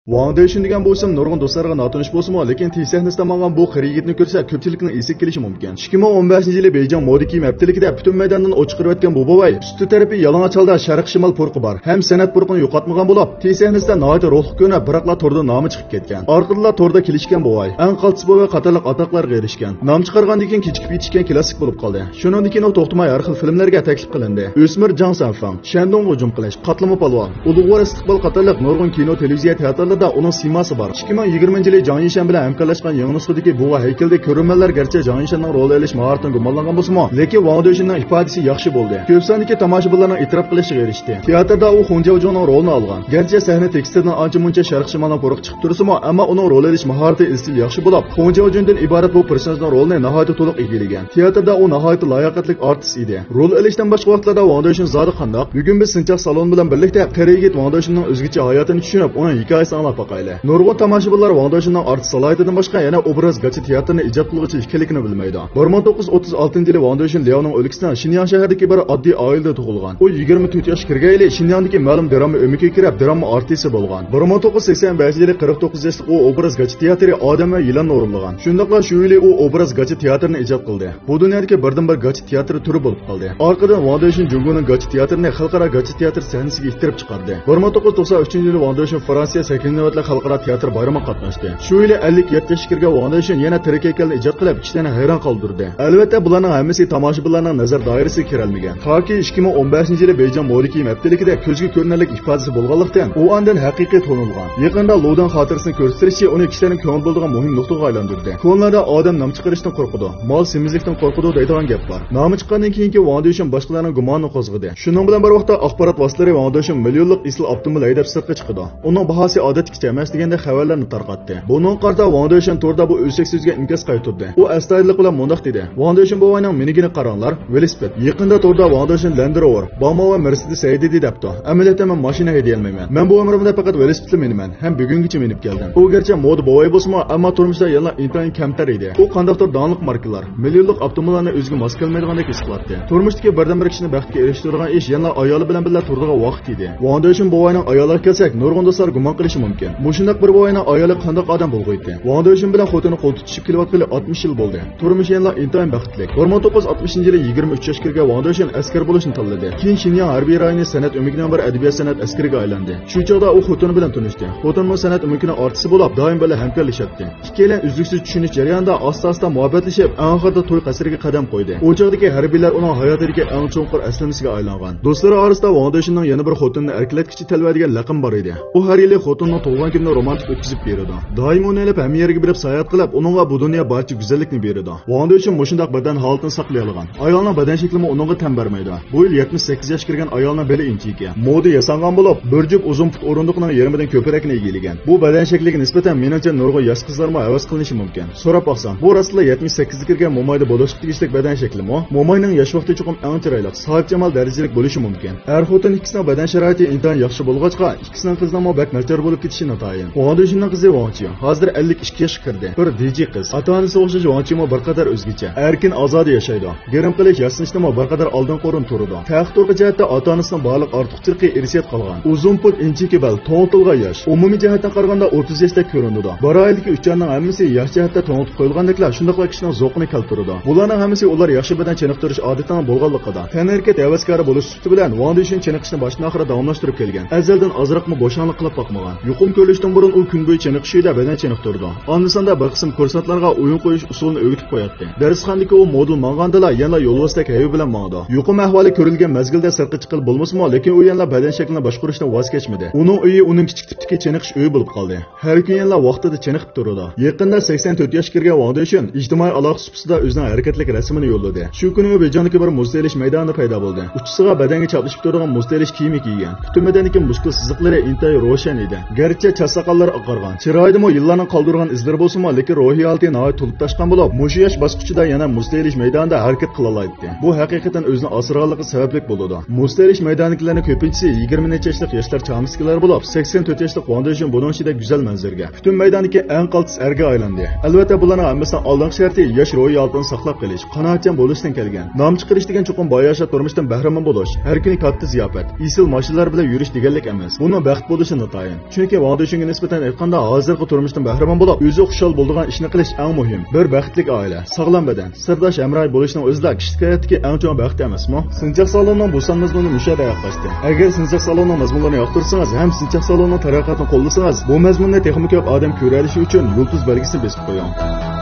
Wang Daishin degan bu ism nurg'un do'stlarga notanish bo'lsa-mu, lekin T-sahnasida mangan bu qari yigitni ko'rsa, ko'pchilikning esi kelishi mumkin. 2015-yili Beijing moda kiyim haftaligida butun maydondan o'chiqirib o'tgan bu bobay, usti tarafi yalang'och holda sharq shimol purqi bor. Ham san'at purqini yo'qotmagan bo'lib, T-sahnasida nihoyat ruhli ko'na biroqla torda nomi chiqib ketgan. Orqada torda kelishgan bobay, eng qaltis bobay qatorliq atoqlarga erishgan. Nom chiqargandan keyin kechikib yetishgan klassik bo'lib qoldi. Shundan keyin u to'xtamay har xil filmlarga taklif qilindi. O'smir Jang Sanfang, Shandong hujum qilish, qatlama polvon, ulug'vor istiqbol qatorliq nurg'un kino, televiziya teatrlarida uning siymasi 2020-yili Jang Yishan bilan hamkorlashgan yangi nusxadagi bu haykalda ko'rmanlar garchi Jang Yishanning rol olish mahoratini gumonlangan bo'lsa-mu, lekin Wang Daishinning ifodasi yaxshi bo'ldi. Ko'p sonli tomoshabinlarning e'tirof qilishiga erishdi. Teatrda u Xun Jiaojuning rolini olgan. Garchi sahna tekstidan ancha-muncha sharq shimoldan qo'rq chiqib tursa-mu, ammo uning rol olish mahorati izchil yaxshi bo'lib, Xun Jiaojundan iborat bu personajning rolini nihoyat to'liq egallagan. Teatrda u nihoyat layoqatli artist edi. Rol olishdan boshqa vaqtlarda Wang Daishin zodi qandoq? Bugun biz Sinchaq salon bilan birlikda qari yigit Wang Daishinning o'zgacha hayotini tushunib, uning hikoyasini anglab boqaylik. Nurg'un tomoshabinlar Wang Daishinning artist salohiyatidan boshqa yana obraz gachi teatrini ijod qiluvchi ekanligini bilmaydi. 1936-yili Wang Daishin Liaoning o'likisidan Shinyang shahridagi bir oddiy oilada tug'ilgan. U 24 yosh kirgayli Shinyangdagi ma'lum drama o'miga kirib, drama artisti bo'lgan. 1985-yili 49 yoshli u obraz gachi teatri Odam va yilonni o'rinlagan. Shundaqla shu yili u obraz gachi teatrini ijod qildi. Bu dunyodagi birdan-bir gachi teatri turi bo'lib qoldi. Orqadan Wang Daishin Jungoning gachi teatrini xalqaro gachi teatr sahnasiga iktirib chiqardi. 1993-yili Wang Daishin Fransiya 8-navbatli xalqaro teatr bayrami qatnashdi. Shu yili 57 yoshga kirgan Wang Daishin yana tirik haykalni ijod qilib, kishilarni hayron qoldirdi. Albatta, bularning hammasi tomoshabinlarning nazar doirasiga kirolmagan. Toki 2015-yili Beijing moda kiyim haftaligida ko'zga ko'rinarli ifodasi bo'lganlikdan u ondan haqiqiy tonilgan. Yaqinda Ludan xotirasini ko'rsatishi uni kishilarning ko'ngil bo'ladigan muhim nuqtaga aylantirdi. Ko'nlarda odam nom chiqarishdan qo'rqadi, mol semizlikdan qo'rqadi deydigan gap bor. Nomi chiqqandan keyingi Wang Daishin boshqalarning gumonini qo'zg'adi. Shuning bilan bir vaqtda axborot vositalari Wang Daishin millionlik isl avtomobil haydab sirtga chiqdi. Uning bahosi odatgacha emas deganda xabarlarni tarqatdi. Bunun qarta Wang Daishin torda bu o'sak so'zga inkas qaytardi. U astoydillik bilan mundoq dedi: Wang Daishin bovayning minigini qaranglar, velosiped. Yaqinda torda Wang Daishin Land Rover, Bama va Mercedes haydadi debdi. Amaliyotda men mashina hayday olmayman. Men bu umrimda faqat velosipedda miniman. Ham bugungacha minib keldim. U garchi moda bovay bo'lsa-mu, ammo turmushda yana intayin kamtar edi. U qandaqdir donliq markalar, millionlik avtomobillarni o'ziga mos kelmaydigandek his qilardi. Turmushdagi birdan-bir kishini baxtga erishtiradigan ish yana ayoli bilan birga turdigan vaqt edi. Wang Daishin bovayning ayoliga kelsak, nurg'un do'stlar gumon qilishi mumkin. Mushundaq bir bovayning ayoli qanday odam bo'lg'aydi. Wang Daishin bilan xotini qo'l tutishib kelayotgani 60 yil bo'ldi. Turmushi yana intayin baxtli. 1960-yili 23 yoshga kirgan Wang Daishin askar bo'lishni tanladi. Keyin Shinyang harbiy rayoni san'at o'migining bir adabiyot san'at askariga aylandi. Shu chog'da u xotini bilan tanishdi. Xotini san'at o'migining artisti bo'lib, doim bilan hamkorlashadi. Ikkilan uzluksiz tushunish jarayonida asta-asta muhabbatlashib, oxirida to'y qasriga qadam qo'ydi. U chog'dagi harbiylar uning hayotidagi eng cho'nqur aslamasiga aylangan. Do'stlari orasida Wang Daishinning yana bir xotinini erklatkichi talva degan laqab bor edi. U har yili xotinining tug'ilgan kunini romantik o'tkazib beradi. Doim uni olib ham yerga borib sayohat qilib, uningga bu dunyo barcha go'zallikni beradi. Wang Daishin mushundaq badan holatini saqlay olgan. Ayolning badan shaklimi uningga tan bermaydi. Bu yil 78 yoshga kirgan ayolning beli inchiki. Moda yasangan bo'lib, bir jup uzun put o'rindiqning yarmidan ko'proqni egallagan. Bu badan shakliga nisbatan menimcha nurg'un yosh qizlarga havas qilinishi mumkin. So'rab baqsam, bu rostla 78 ga kirgan mo'mayda bo'lishib tegishlik badan shaklimi? Mo'mayning yosh vaqti chuqum eng chiroyli, soat jamal darajalik bo'lishi mumkin. Er xotin ikkisining badan sharoiti intayin yaxshi bo'lg'achqa, ikkisining qizlari bak nachar bo'lib ketishi notayin. Wang Daishinning qizi Wang Chi hozir 52 yoshga kirdi. Bir DJ qiz. Ota-onasi o'xshash Wang Chi bir qadar o'zgacha. Erkin ozod yashaydi. Gerim qilish yasinishda bir qadar oldin qo'rin turadi. Taxt-to'rqa jihatda ota-onasining baliq ortiqchilikka erishib qolgan. Uzun put inchiki bal, to'ntilgan yosh. Umumiy jihatdan qaraganda 30 yoshda ko'rinadi. Bir oylik uchlarning hammasi yosh jihatda to'ntib qo'yilgandeklar, shundaqla kishining zo'qini keltiradi. Bularning hammasi ular yaxshi badan chiniqtirish odatidan bo'lganligida. Tan-harakat havaskari bo'lish sufti bilan Wang Daishin chiniqishni boshdan oxiri davomlashtirib kelgan. Azaldan ozroqmi bo'shanlik qilib boqmagan. Yuqum ko'rishdan burun u kun bo'yi chiniqishida badan chiniqtirdi. Andisanda bir qism kursantlarga o'yin qo'yish usulini o'rgatib qo'yatdi. Darsxonadagi u modul mangandala yana yo'lvosdak hayy bilan mangdi. Yuqum ahvoli ko'rilgan mazgilda sirtqa chiqib bo'lmasmi, lekin u yana badan shaklini boshqarishdan voz kechmadi. Uning uyi uning kichik tipdagi chiniqish uyi bo'lib qoldi. Har kun yana vaqtida chiniqib turadi. Yaqinda 84 yoshga kirgan Wang Daishin ijtimoiy aloqa supsida o'zining harakatlik rasmini yo'lladi. Shu kuni u Beijingdagi bir muz telish maydonida paydo bo'ldi. Uchisiga badanga chaplashib turadigan muz telish kiyimi kiygan. Butun badaniga muskul siziqlari intayin ro'shan edi. Garchi chasaqallar oqargan. Chiroyidimi yillarning qoldirgan izlari bo'lsa-mu, lekin ruhiy holati nihoyat to'lib tashqan bo'lib, mushu yosh bosqichida yana muz telish maydonida harakat qila oladi. Bu haqiqatan o'zini asrorligi sababli bo'ladi. Muz telish maydonidagilarning ko'pinchisi 20 necha yoshlik yoshlar chamiskilar bo'lib, 84 yoshlik Wang Daishin buning ichida go'zal manzarga, butun maydondagi eng qaltis erga aylandi. Albatta bularning hammasidan oldingi sharti yosh ruhiy holatini saqlab qolish, qanoatchan bo'lishdan kelgan. Nom chiqarish degan chuqur boyasha turmushdan bahramand bo'lish, har kuni katta ziyofat, isil mashinalar bilan yurish deganlik emas. Buni baxt bo'lishi notayin. Chunki Chunki Wang Dushunga nisbatan aytganda hozirgi turmushdan bahramand bo'lib, o'zi xushal bo'ladigan ishni qilish eng muhim. Bir baxtli oila, sog'lom badan, sirdosh hamroh bo'lishning o'zida kishilik hayotdagi eng chong baxt emasmi? Sinchiq salonning bu mazmuni mushada yoqlashdi. Agar sinchiq salonning mazmunlarini yoqtirsangiz, ham sinchiq salonning taraqqiyotini qo'llasangiz, bu mazmunni texnik ko'p odam ko'ra olishi uchun yulduz belgisini besib qo'ying.